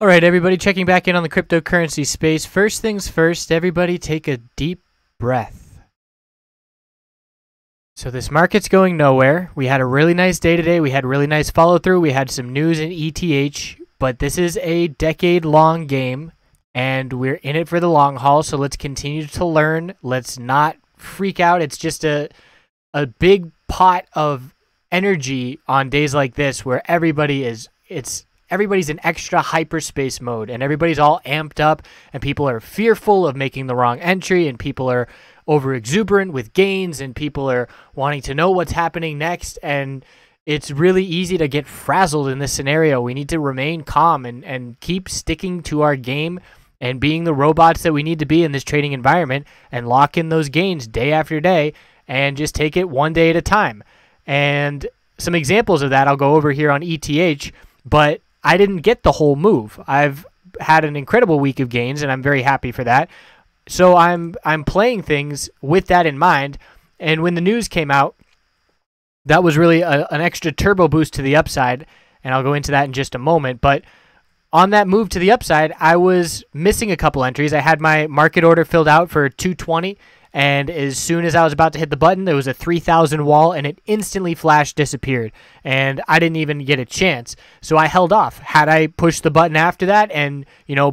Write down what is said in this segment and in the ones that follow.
All right, everybody, checking back in on the cryptocurrency space. First things first, everybody take a deep breath. So this market's going nowhere. We had a really nice day today. We had really nice follow through. We had some news in ETH, but this is a decade-long game, and we're in it for the long haul. So let's continue to learn. Let's not freak out. It's just a big pot of energy on days like this where everybody's in extra hyperspace mode and everybody's all amped up and people are fearful of making the wrong entry and people are over exuberant with gains and people are wanting to know what's happening next, and it's really easy to get frazzled in this scenario. We need to remain calm and keep sticking to our game and being the robots that we need to be in this trading environment and lock in those gains day after day and just take it one day at a time. And some examples of that I'll go over here on ETH, but I didn't get the whole move. I've had an incredible week of gains, and I'm very happy for that. So I'm playing things with that in mind. And when the news came out, that was really an extra turbo boost to the upside, and I'll go into that in just a moment. But on that move to the upside, I was missing a couple entries. I had my market order filled out for 220. And as soon as I was about to hit the button, there was a 3,000 wall, and it instantly flashed, disappeared. And I didn't even get a chance. So I held off. Had I pushed the button after that and,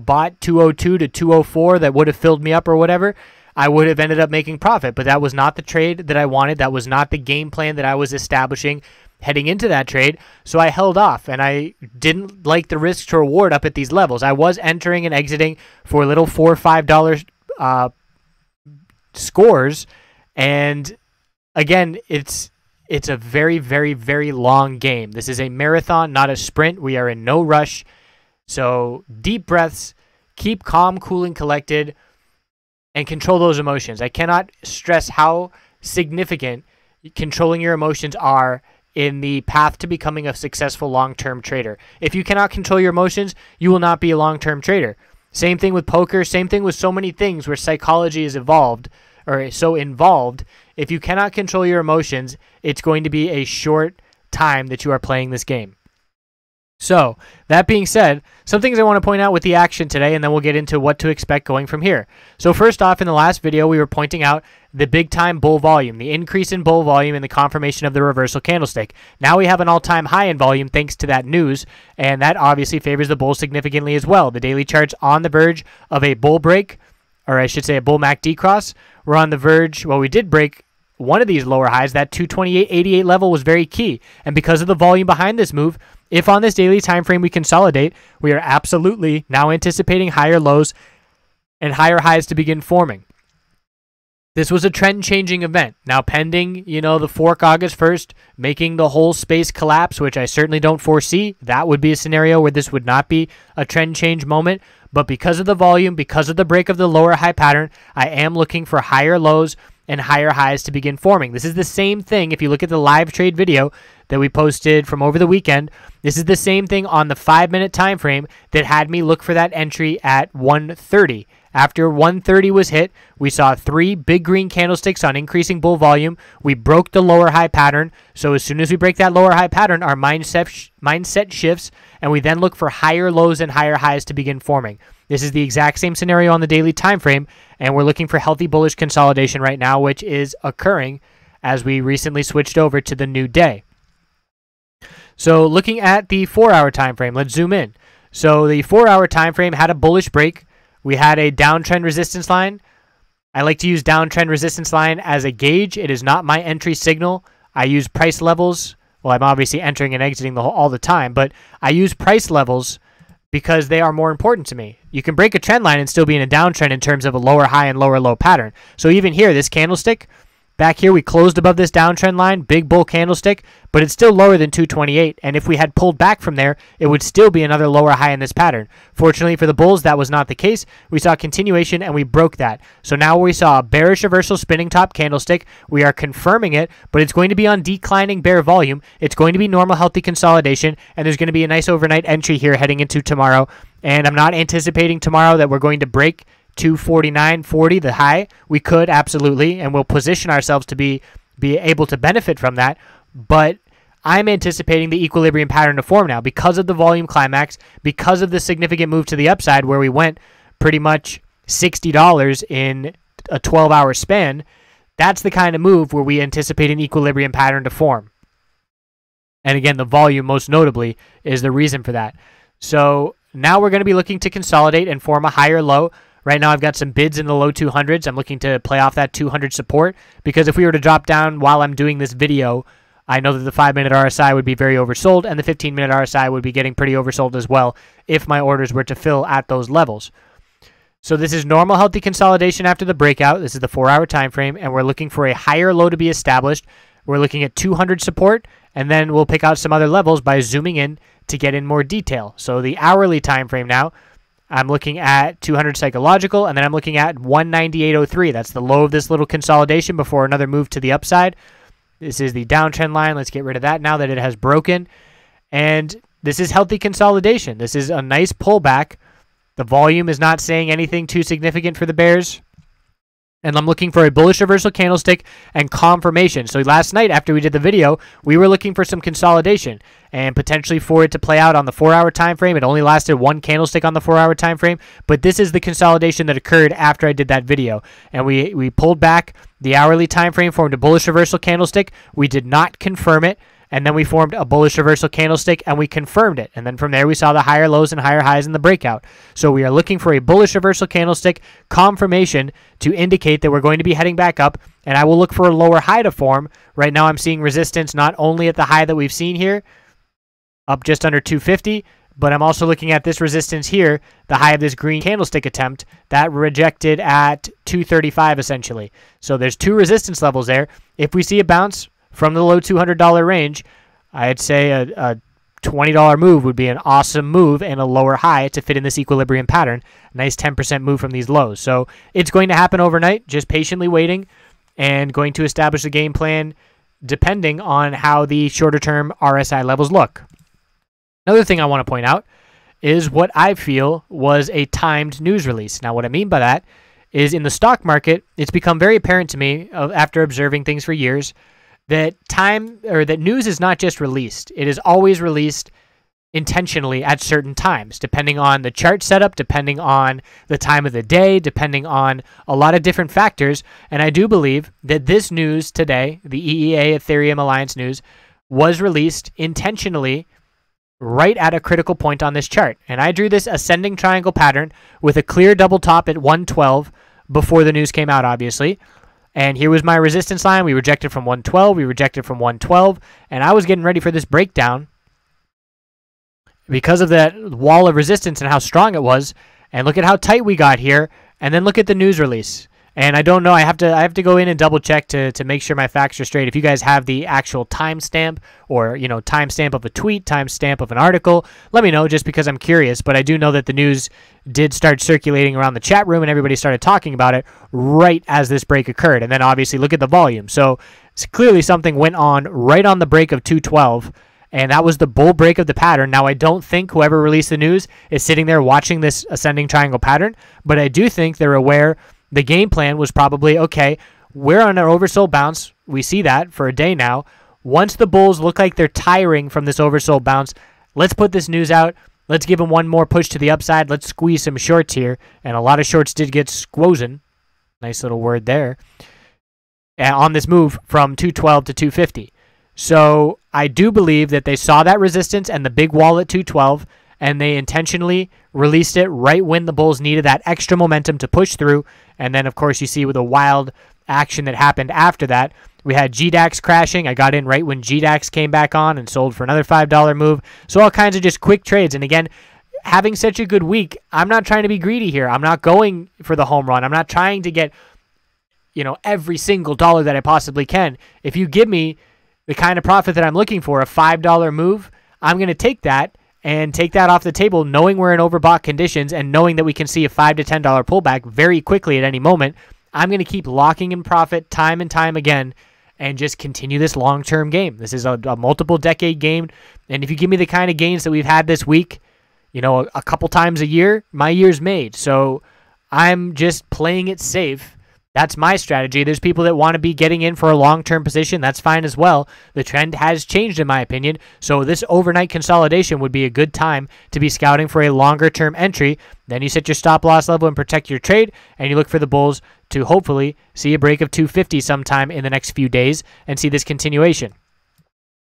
bought 202 to 204 that would have filled me up or whatever, I would have ended up making profit. But that was not the trade that I wanted. That was not the game plan that I was establishing heading into that trade. So I held off, and I didn't like the risk to reward up at these levels. I was entering and exiting for a little $4 or $5 scores, and again, it's a very, very, very long game. This is a marathon, not a sprint. We are in no rush. So deep breaths, keep calm, cool, and collected, and control those emotions. I cannot stress how significant controlling your emotions are in the path to becoming a successful long-term trader. If you cannot control your emotions, you will not be a long-term trader. Same thing with poker, same thing with so many things where psychology is evolved or so involved. If you cannot control your emotions, it's going to be a short time that you are playing this game. So, that being said, some things I want to point out with the action today, and then we'll get into what to expect going from here. So first off, in the last video, we were pointing out the big time bull volume, the increase in bull volume and the confirmation of the reversal candlestick. Now we have an all-time high in volume thanks to that news, and that obviously favors the bull significantly as well. The daily chart's on the verge of a bull break, or I should say a bull MACD cross. We're on the verge, well, we did break one of these lower highs. That 228.88 level was very key, and because of the volume behind this move, if on this daily time frame we consolidate, we are absolutely now anticipating higher lows and higher highs to begin forming. This was a trend-changing event. Now pending, the fork August 1st, making the whole space collapse, which I certainly don't foresee. That would be a scenario where this would not be a trend change moment. But because of the volume, because of the break of the lower high pattern, I am looking for higher lows and higher highs to begin forming. This is the same thing if you look at the live trade video that we posted from over the weekend. This is the same thing on the 5-minute time frame that had me look for that entry at 130. After 130 was hit, we saw 3 big green candlesticks on increasing bull volume. We broke the lower high pattern. So as soon as we break that lower high pattern, our mindset shifts, and we then look for higher lows and higher highs to begin forming. This is the exact same scenario on the daily time frame, and we're looking for healthy bullish consolidation right now, which is occurring as we recently switched over to the new day. So looking at the 4-hour time frame, let's zoom in. So the 4-hour time frame had a bullish break. We had a downtrend resistance line. I like to use downtrend resistance line as a gauge. It is not my entry signal. I use price levels. Well, I'm obviously entering and exiting all the time, but I use price levels because they are more important to me. You can break a trend line and still be in a downtrend in terms of a lower high and lower low pattern. So even here, this candlestick, back here, we closed above this downtrend line, big bull candlestick, but it's still lower than 228. And if we had pulled back from there, it would still be another lower high in this pattern. Fortunately for the bulls, that was not the case. We saw continuation and we broke that. So now we saw a bearish reversal spinning top candlestick. We are confirming it, but it's going to be on declining bear volume. It's going to be normal healthy consolidation, and there's going to be a nice overnight entry here heading into tomorrow. And I'm not anticipating tomorrow that we're going to break 249.40, the high. We could, absolutely, and we'll position ourselves to be able to benefit from that. But I'm anticipating the equilibrium pattern to form now because of the volume climax, because of the significant move to the upside where we went pretty much $60 in a 12-hour span. That's the kind of move where we anticipate an equilibrium pattern to form. And again, the volume, most notably, is the reason for that. So now we're going to be looking to consolidate and form a higher low. Right now, I've got some bids in the low 200s. I'm looking to play off that 200 support because if we were to drop down while I'm doing this video, I know that the 5-minute RSI would be very oversold and the 15-minute RSI would be getting pretty oversold as well if my orders were to fill at those levels. So this is normal healthy consolidation after the breakout. This is the 4-hour time frame, and we're looking for a higher low to be established. We're looking at 200 support, and then we'll pick out some other levels by zooming in to get in more detail. So the hourly time frame now, I'm looking at 200 psychological, and then I'm looking at 198.03. That's the low of this little consolidation before another move to the upside. This is the downtrend line. Let's get rid of that now that it has broken. And this is healthy consolidation. This is a nice pullback. The volume is not saying anything too significant for the bears. And I'm looking for a bullish reversal candlestick and confirmation. So last night after we did the video, we were looking for some consolidation and potentially for it to play out on the 4-hour time frame. It only lasted one candlestick on the 4-hour time frame, but this is the consolidation that occurred after I did that video. And we pulled back. The hourly time frame formed a bullish reversal candlestick. We did not confirm it. And then we formed a bullish reversal candlestick and we confirmed it. And then from there we saw the higher lows and higher highs in the breakout. So we are looking for a bullish reversal candlestick confirmation to indicate that we're going to be heading back up. And I will look for a lower high to form. Right now I'm seeing resistance not only at the high that we've seen here, up just under 250, but I'm also looking at this resistance here, the high of this green candlestick attempt, that rejected at 235 essentially. So there's two resistance levels there. If we see a bounce from the low $200 range, I'd say a $20 move would be an awesome move and a lower high to fit in this equilibrium pattern. Nice 10% move from these lows. So it's going to happen overnight, just patiently waiting and going to establish a game plan depending on how the shorter term RSI levels look. Another thing I want to point out is what I feel was a timed news release. Now what I mean by that is in the stock market, it's become very apparent to me after observing things for years that that news is not just released. It is always released intentionally at certain times, depending on the chart setup, depending on the time of the day, depending on a lot of different factors. And I do believe that this news today, the EEA Ethereum Alliance news, was released intentionally right at a critical point on this chart. And I drew this ascending triangle pattern with a clear double top at 112 before the news came out, obviously. And here was my resistance line. We rejected from 112. We rejected from 112. And I was getting ready for this breakdown because of that wall of resistance and how strong it was. And look at how tight we got here. And then look at the news release. And I don't know. I have to go in and double check to make sure my facts are straight. If you guys have the actual timestamp or, you know, timestamp of a tweet, timestamp of an article, let me know just because I'm curious. But I do know that the news did start circulating around the chat room and everybody started talking about it right as this break occurred. And then obviously look at the volume. So clearly something went on right on the break of 212. And that was the bull break of the pattern. Now, I don't think whoever released the news is sitting there watching this ascending triangle pattern. But I do think they're aware. The game plan was probably, okay, we're on an oversold bounce. We see that for a day now. Once the bulls look like they're tiring from this oversold bounce, let's put this news out. Let's give them one more push to the upside. Let's squeeze some shorts here. And a lot of shorts did get squozen. Nice little word there. On this move from 212 to 250. So I do believe that they saw that resistance and the big wall at 212, and they intentionally released it right when the bulls needed that extra momentum to push through. And then, of course, you see with the wild action that happened after that, we had GDAX crashing. I got in right when GDAX came back on and sold for another $5 move. So all kinds of just quick trades. And again, having such a good week, I'm not trying to be greedy here. I'm not going for the home run. I'm not trying to get, you know, every single dollar that I possibly can. If you give me the kind of profit that I'm looking for, a $5 move, I'm going to take that and take that off the table, knowing we're in overbought conditions and knowing that we can see a $5 to $10 pullback very quickly at any moment. I'm going to keep locking in profit time and time again and just continue this long-term game. This is a multiple decade game. And if you give me the kind of gains that we've had this week, you know, a couple times a year, my year's made. So I'm just playing it safe That's my strategy. There's people that want to be getting in for a long-term position. That's fine as well. The trend has changed in my opinion. So this overnight consolidation would be a good time to be scouting for a longer-term entry. Then you set your stop loss level and protect your trade, and you look for the bulls to hopefully see a break of 250 sometime in the next few days and see this continuation.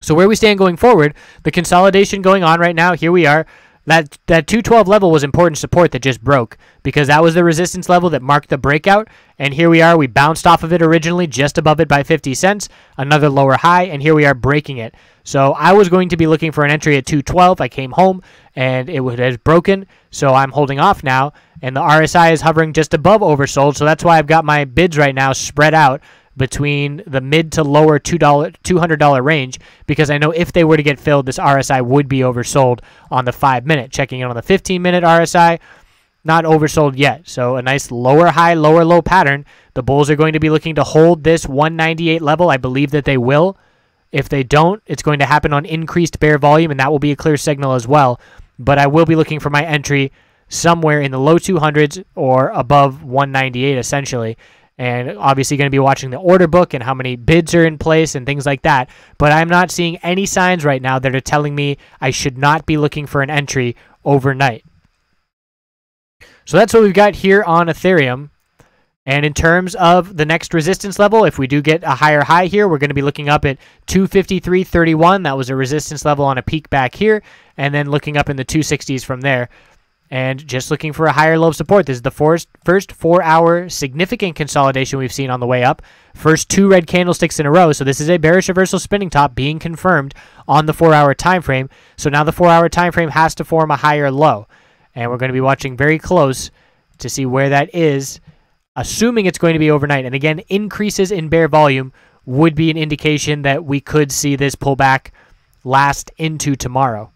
So where we stand going forward, the consolidation going on right now, here we are. That 212 level was important support that just broke because that was the resistance level that marked the breakout. And here we are. We bounced off of it originally just above it by 50 cents, another lower high, and here we are breaking it. So I was going to be looking for an entry at 212. I came home and it has broken. So I'm holding off now. And the RSI is hovering just above oversold. So that's why I've got my bids right now spread out between the mid to lower $200 range, because I know if they were to get filled, this RSI would be oversold on the 5-minute. Checking in on the 15-minute RSI, not oversold yet. So a nice lower high, lower low pattern. The bulls are going to be looking to hold this 198 level. I believe that they will. If they don't, it's going to happen on increased bear volume, and that will be a clear signal as well. But I will be looking for my entry somewhere in the low 200s or above 198 essentially. And obviously going to be watching the order book and how many bids are in place and things like that. But I'm not seeing any signs right now that are telling me I should not be looking for an entry overnight. So that's what we've got here on Ethereum. And in terms of the next resistance level, if we do get a higher high here, we're going to be looking up at 253.31. That was a resistance level on a peak back here. And then looking up in the 260s from there. And just looking for a higher low of support. This is the first 4-hour significant consolidation we've seen on the way up. First 2 red candlesticks in a row. So this is a bearish reversal spinning top being confirmed on the 4-hour time frame. So now the 4-hour time frame has to form a higher low. And we're going to be watching very close to see where that is, assuming it's going to be overnight. And again, increases in bear volume would be an indication that we could see this pullback last into tomorrow.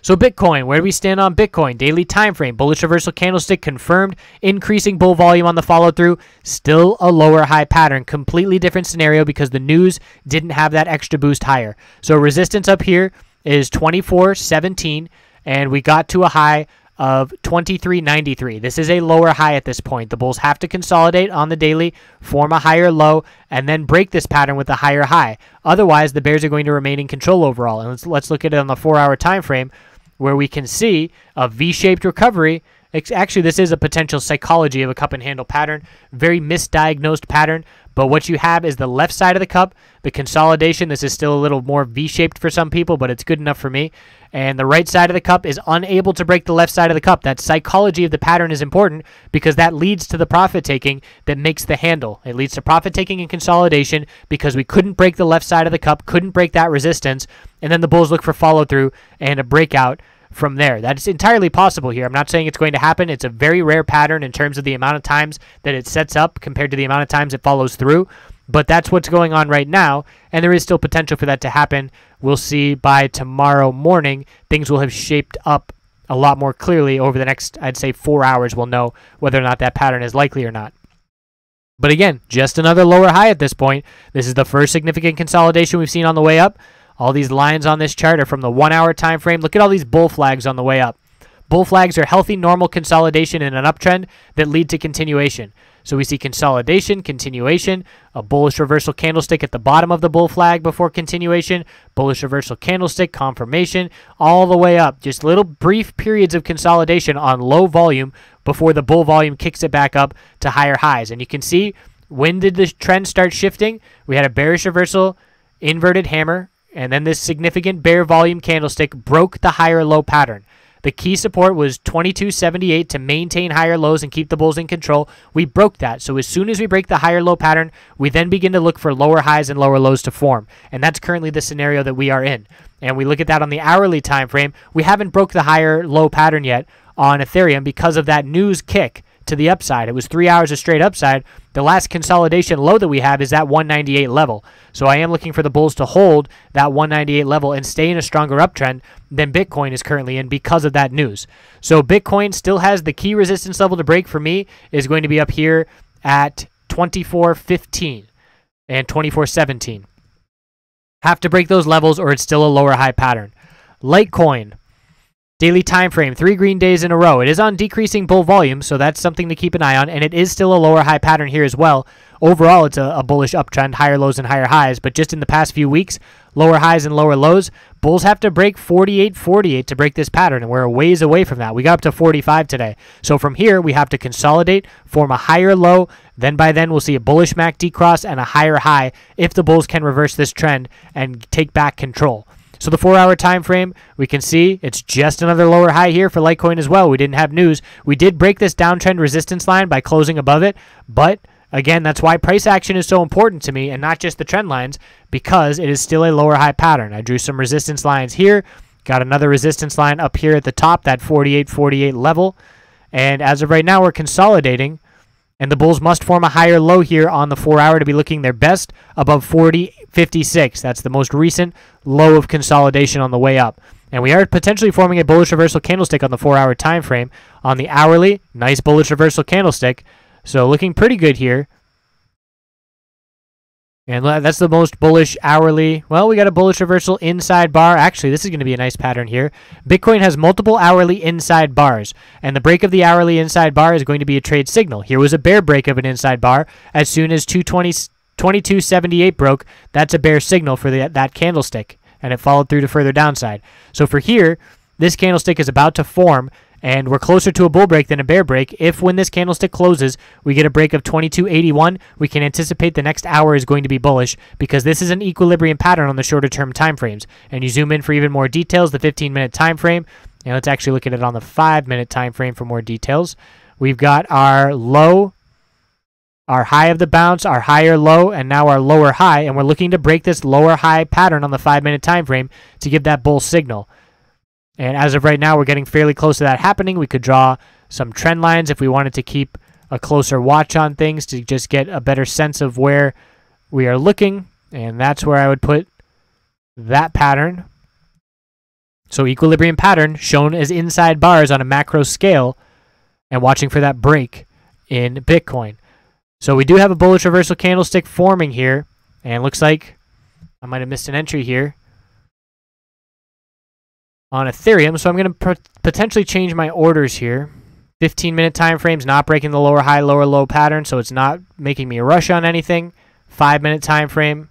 So Bitcoin, where do we stand on Bitcoin? Daily time frame, bullish reversal candlestick confirmed, increasing bull volume on the follow through, still a lower high pattern, completely different scenario because the news didn't have that extra boost higher. So resistance up here is 24.17 and we got to a high of 23.93. This is a lower high at this point. The bulls have to consolidate on the daily, form a higher low, and then break this pattern with a higher high. Otherwise, the bears are going to remain in control overall. And let's look at it on the 4-hour time frame, where we can see a V-shaped recovery. Actually, this is a potential psychology of a cup and handle pattern, very misdiagnosed pattern. But what you have is the left side of the cup, the consolidation. This is still a little more V-shaped for some people, but it's good enough for me. And the right side of the cup is unable to break the left side of the cup. That psychology of the pattern is important because that leads to the profit taking that makes the handle. It leads to profit taking and consolidation because we couldn't break the left side of the cup, couldn't break that resistance, and then the bulls look for follow through and a breakout from there. That's entirely possible here. I'm not saying it's going to happen. It's a very rare pattern in terms of the amount of times that it sets up compared to the amount of times it follows through. But that's what's going on right now, and there is still potential for that to happen. We'll see by tomorrow morning. Things will have shaped up a lot more clearly over the next, I'd say, 4 hours. We'll know whether or not that pattern is likely or not. But again, just another lower high at this point. This is the first significant consolidation we've seen on the way up. All these lines on this chart are from the 1-hour time frame. Look at all these bull flags on the way up. Bull flags are healthy, normal consolidation in an uptrend that lead to continuation. So we see consolidation, continuation, a bullish reversal candlestick at the bottom of the bull flag before continuation, bullish reversal candlestick, confirmation, all the way up. Just little brief periods of consolidation on low volume before the bull volume kicks it back up to higher highs. And you can see, when did the trend start shifting? We had a bearish reversal, inverted hammer, and then this significant bear volume candlestick broke the higher low pattern. The key support was 22.78 to maintain higher lows and keep the bulls in control. We broke that. So as soon as we break the higher low pattern, we then begin to look for lower highs and lower lows to form. And that's currently the scenario that we are in. And we look at that on the hourly time frame. We haven't broke the higher low pattern yet on Ethereum because of that news kick to the upside. It was 3 hours of straight upside. The last consolidation low that we have is that 198 level. So I am looking for the bulls to hold that 198 level and stay in a stronger uptrend than Bitcoin is currently in because of that news. So Bitcoin still has the key resistance level to break for me is going to be up here at 24.15 and 24.17. Have to break those levels or it's still a lower high pattern. Litecoin. Daily time frame, 3 green days in a row. It is on decreasing bull volume, so that's something to keep an eye on, and it is still a lower high pattern here as well. Overall, it's a bullish uptrend, higher lows and higher highs, but just in the past few weeks, lower highs and lower lows, bulls have to break 48.48 to break this pattern, and we're a ways away from that. We got up to 45 today. So from here, we have to consolidate, form a higher low, then by then we'll see a bullish MACD cross and a higher high if the bulls can reverse this trend and take back control. So the 4-hour time frame, we can see it's just another lower high here for Litecoin as well. We didn't have news. We did break this downtrend resistance line by closing above it, but again, that's why price action is so important to me and not just the trend lines, because it is still a lower high pattern. I drew some resistance lines here, got another resistance line up here at the top, that 48.48 level, and as of right now, we're consolidating, and the bulls must form a higher low here on the 4-hour to be looking their best above 40.56. That's the most recent low of consolidation on the way up. And we are potentially forming a bullish reversal candlestick on the 4-hour time frame. On the hourly, nice bullish reversal candlestick. So looking pretty good here. And that's the most bullish hourly. Well, we got a bullish reversal inside bar. Actually, this is going to be a nice pattern here. Bitcoin has multiple hourly inside bars, and the break of the hourly inside bar is going to be a trade signal. Here was a bear break of an inside bar. As soon as 2278 broke, that's a bear signal for that candlestick, and it followed through to further downside. So for here, this candlestick is about to form, and we're closer to a bull break than a bear break. If when this candlestick closes, we get a break of 2281, we can anticipate the next hour is going to be bullish because this is an equilibrium pattern on the shorter term time frames. And you zoom in for even more details, the 15-minute time frame, and let's actually look at it on the 5-minute time frame for more details. We've got our low, our high of the bounce, our higher low, and now our lower high, and we're looking to break this lower high pattern on the 5-minute time frame to give that bull signal. And as of right now, we're getting fairly close to that happening. We could draw some trend lines if we wanted to keep a closer watch on things to just get a better sense of where we are looking. And that's where I would put that pattern. So equilibrium pattern shown as inside bars on a macro scale and watching for that break in Bitcoin. So we do have a bullish reversal candlestick forming here. And it looks like I might have missed an entry here on Ethereum, so I'm going to potentially change my orders here. 15-minute time frame's not breaking the lower high, lower low pattern, so it's not making me rush on anything. 5-minute time frame,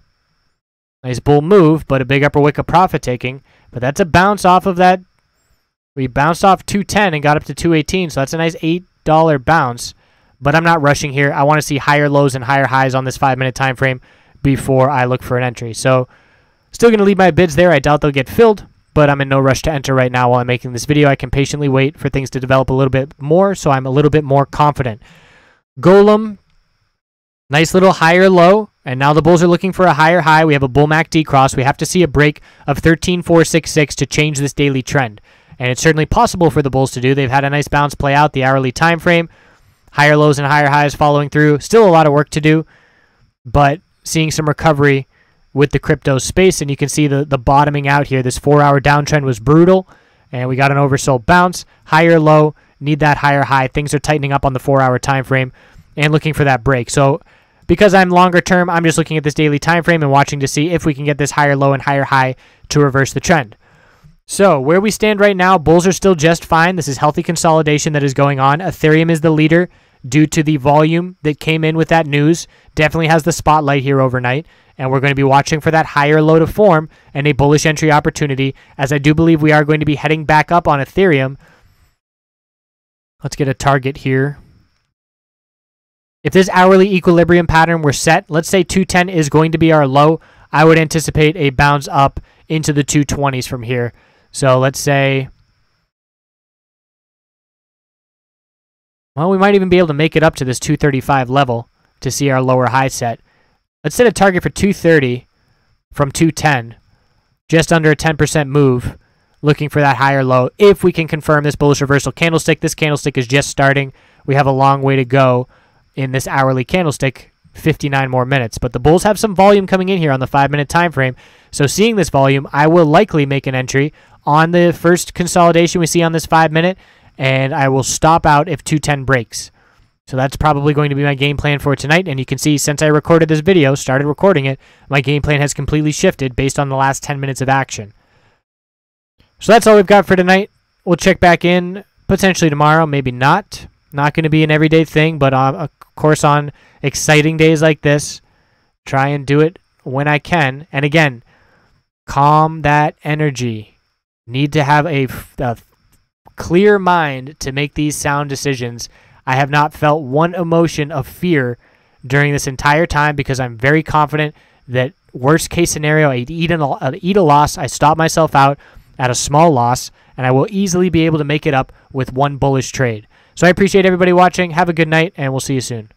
nice bull move, but a big upper wick of profit taking. But that's a bounce off of that. We bounced off 210 and got up to 218, so that's a nice $8 bounce. But I'm not rushing here. I want to see higher lows and higher highs on this 5-minute time frame before I look for an entry. So still going to leave my bids there. I doubt they'll get filled, but I'm in no rush to enter right now while I'm making this video. I can patiently wait for things to develop a little bit more, so I'm a little bit more confident. Golem, nice little higher low, and now the bulls are looking for a higher high. We have a bull MACD cross. We have to see a break of 13,466 to change this daily trend, and it's certainly possible for the bulls to do. They've had a nice bounce play out the hourly time frame, higher lows and higher highs following through. Still a lot of work to do, but seeing some recovery with the crypto space, and you can see the bottoming out here. This 4-hour downtrend was brutal, and we got an oversold bounce. Higher low, need that higher high. Things are tightening up on the 4-hour time frame and looking for that break. So because I'm longer term, I'm just looking at this daily time frame and watching to see if we can get this higher low and higher high to reverse the trend. So where we stand right now, bulls are still just fine. This is healthy consolidation that is going on. Ethereum is the leader due to the volume that came in with that news. Definitely has the spotlight here overnight. And we're going to be watching for that higher low to form and a bullish entry opportunity, as I do believe we are going to be heading back up on Ethereum. Let's get a target here. If this hourly equilibrium pattern were set, let's say 210 is going to be our low, I would anticipate a bounce up into the 220s from here. So let's say, well, we might even be able to make it up to this 235 level to see our lower high set. Let's set a target for 230 from 210, just under a 10% move, looking for that higher low. If we can confirm this bullish reversal candlestick, this candlestick is just starting. We have a long way to go in this hourly candlestick, 59 more minutes. But the bulls have some volume coming in here on the 5-minute time frame. So seeing this volume, I will likely make an entry on the first consolidation we see on this 5-minute, and I will stop out if 210 breaks. So that's probably going to be my game plan for tonight. And you can see since I recorded this video, started recording it, my game plan has completely shifted based on the last 10 minutes of action. So that's all we've got for tonight. we'll check back in potentially tomorrow, maybe not. Not going to be an everyday thing, but of course on exciting days like this, try and do it when I can. And again, calm that energy. Need to have a clear mind to make these sound decisions. I have not felt one emotion of fear during this entire time because I'm very confident that worst case scenario, I'd eat a loss. I stop myself out at a small loss, and I will easily be able to make it up with one bullish trade. So I appreciate everybody watching. Have a good night, and we'll see you soon.